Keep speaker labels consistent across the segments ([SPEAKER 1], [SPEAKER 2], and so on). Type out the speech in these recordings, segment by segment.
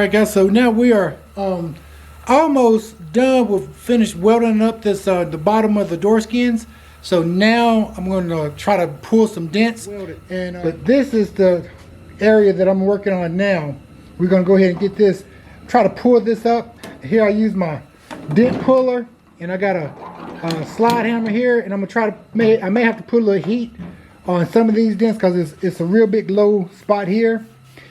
[SPEAKER 1] Alright guys, so now we are almost done with finished welding up this the bottom of the door skins. So now I'm going to try to pull some dents. And but this is the area that I'm working on now. We're going to go ahead and get this, try to pull this up. Here I use my dent puller, and I got a slide hammer here, and I'm gonna try to I may have to put a little heat on some of these dents because it's a real big low spot here,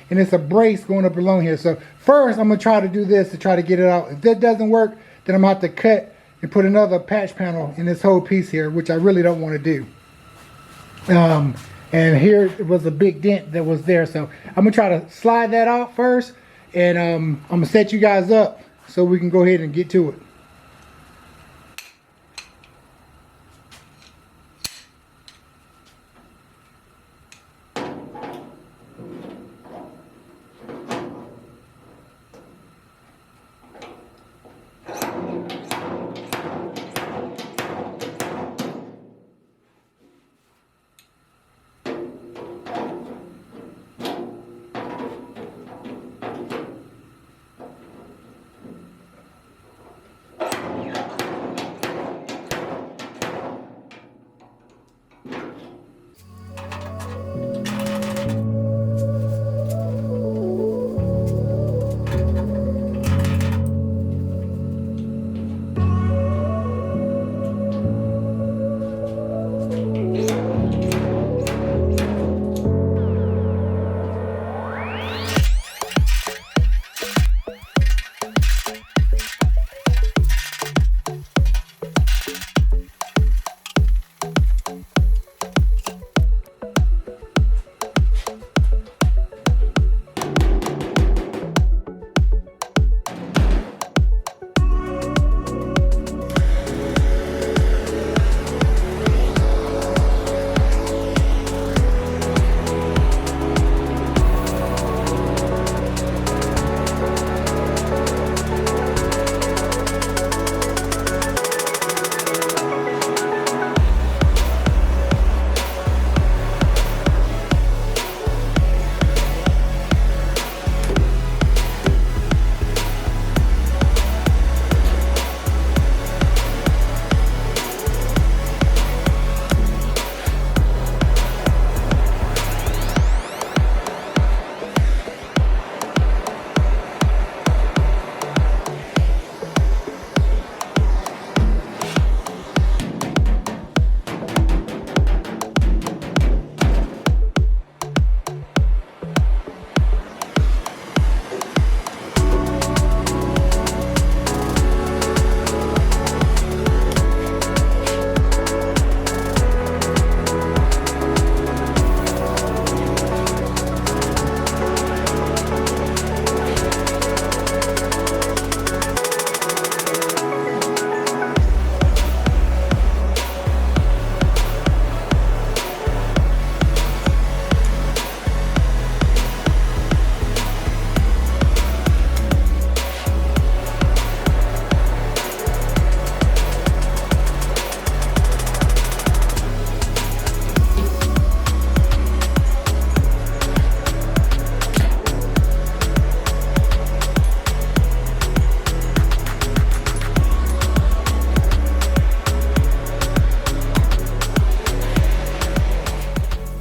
[SPEAKER 1] and it's a brace going up along here. So first I'm gonna try to do this to try to get it out. If that doesn't work, then I'm gonna have to cut and put another patch panel in this whole piece here, which I really don't want to do. And here it was a big dent that was there, so I'm gonna try to slide that out first, and I'm gonna set you guys up so we can go ahead and get to it.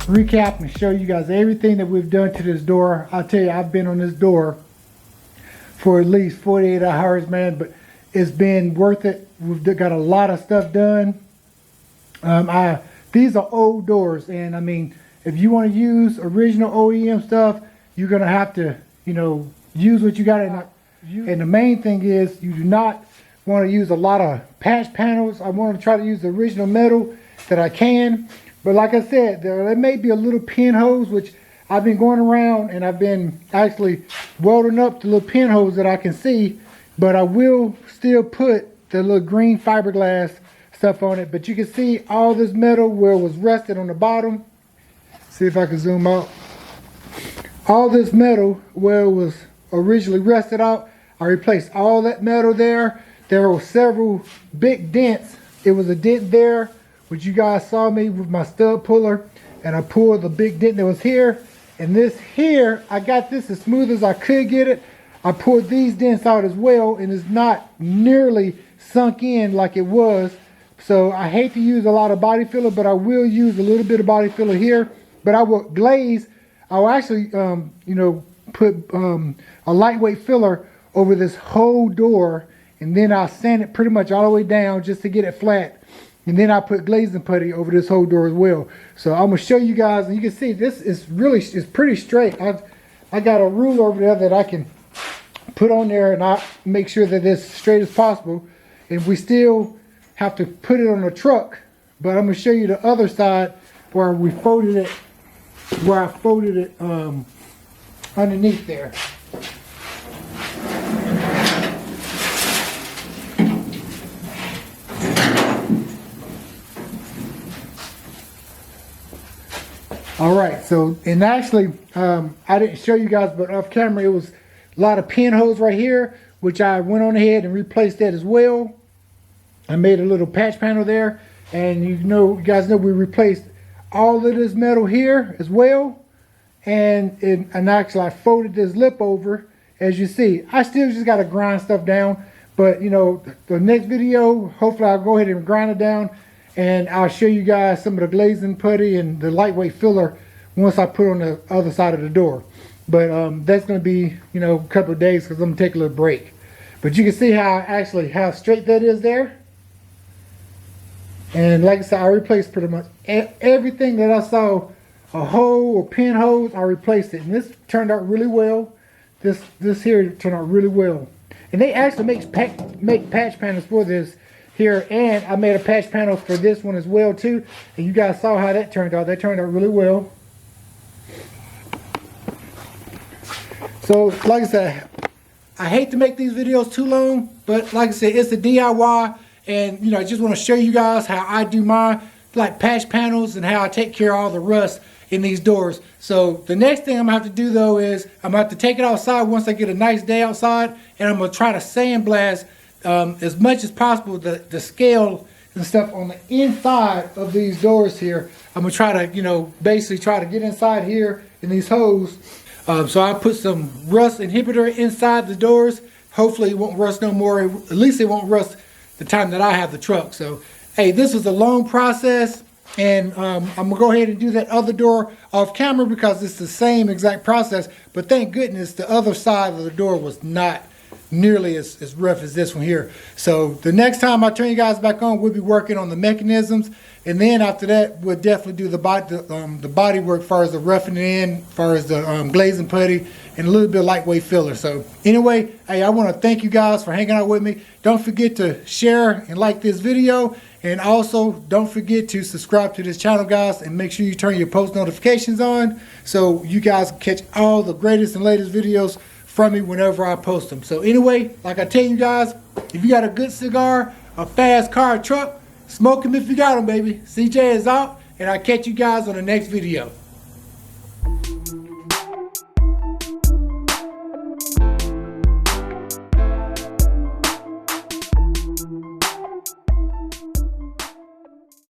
[SPEAKER 1] Recap and show you guys everything that we've done to this door. I'll tell you, I've been on this door for at least 48 hours, man, but it's been worth it. We've got a lot of stuff done. These are old doors, and I mean, if you want to use original OEM stuff, you're gonna have to, you know, use what you got. And the main thing is, you do not want to use a lot of patch panels. I want to try to use the original metal that I can. But like I said, there may be a little pinholes, which I've been going around and I've been actually welding up the little pinholes that I can see. But I will still put the little green fiberglass stuff on it. But you can see all this metal where it was rusted on the bottom. See if I can zoom out. All this metal where it was originally rusted out, I replaced all that metal there. There were several big dents. It was a dent there, which you guys saw me with my stud puller, and I pulled the big dent that was here. And this here, I got this as smooth as I could get it. I pulled these dents out as well, and it's not nearly sunk in like it was. So I hate to use a lot of body filler, but I will use a little bit of body filler here. But I will glaze. I'll actually, you know, put a lightweight filler over this whole door, and then I'll sand it pretty much all the way down just to get it flat. And then I put glazing putty over this whole door as well. So I'm gonna show you guys, and you can see this is really, it's pretty straight. I got a ruler over there that I can put on there, and I make sure that it's straight as possible. And we still have to put it on the truck, but I'm gonna show you the other side where we folded it, where I folded it underneath there. All right, so, and actually, I didn't show you guys, but off camera, it was a lot of pinholes right here, which I went on ahead and replaced that as well. I made a little patch panel there, and you guys know we replaced all of this metal here as well. And actually I folded this lip over, as you see. I still just got to grind stuff down, but you know, the next video, hopefully I'll go ahead and grind it down, and I'll show you guys some of the glazing putty and the lightweight filler once I put on the other side of the door. But that's going to be, you know, a couple of days, because I'm going to take a little break. But you can see how straight that is there. And like I said, I replaced pretty much everything that I saw a hole or pinholes. I replaced it, and this turned out really well. This here turned out really well. And they actually make patch panels for this here, and I made a patch panel for this one as well too. And you guys saw how that turned out. That turned out really well. So like I said, I hate to make these videos too long, but like I said, it's a DIY, and you know, I just want to show you guys how I do my like patch panels and how I take care of all the rust in these doors. So the next thing I'm gonna have to do though is I'm gonna have to take it outside once I get a nice day outside, and I'm gonna try to sandblast as much as possible the scale and stuff on the inside of these doors here. I'm gonna try to, you know, basically try to get inside here in these holes. So I put some rust inhibitor inside the doors. Hopefully it won't rust no more. At least it won't rust the time that I have the truck. So, hey, this was a long process, and I'm gonna go ahead and do that other door off camera because it's the same exact process. But thank goodness the other side of the door was not nearly as rough as this one here. So the next time I turn you guys back on, we'll be working on the mechanisms, and then after that we'll definitely do the body work as far as the roughing it in, as far as the glazing putty, and a little bit of lightweight filler. So anyway, hey, I want to thank you guys for hanging out with me. Don't forget to share and like this video, and also don't forget to subscribe to this channel, guys, and make sure you turn your post notifications on so you guys can catch all the greatest and latest videos from me whenever I post them. So anyway, like I tell you guys, if you got a good cigar, a fast car, truck, smoke them if you got them, baby. CJ is out, and I'll catch you guys on the next video.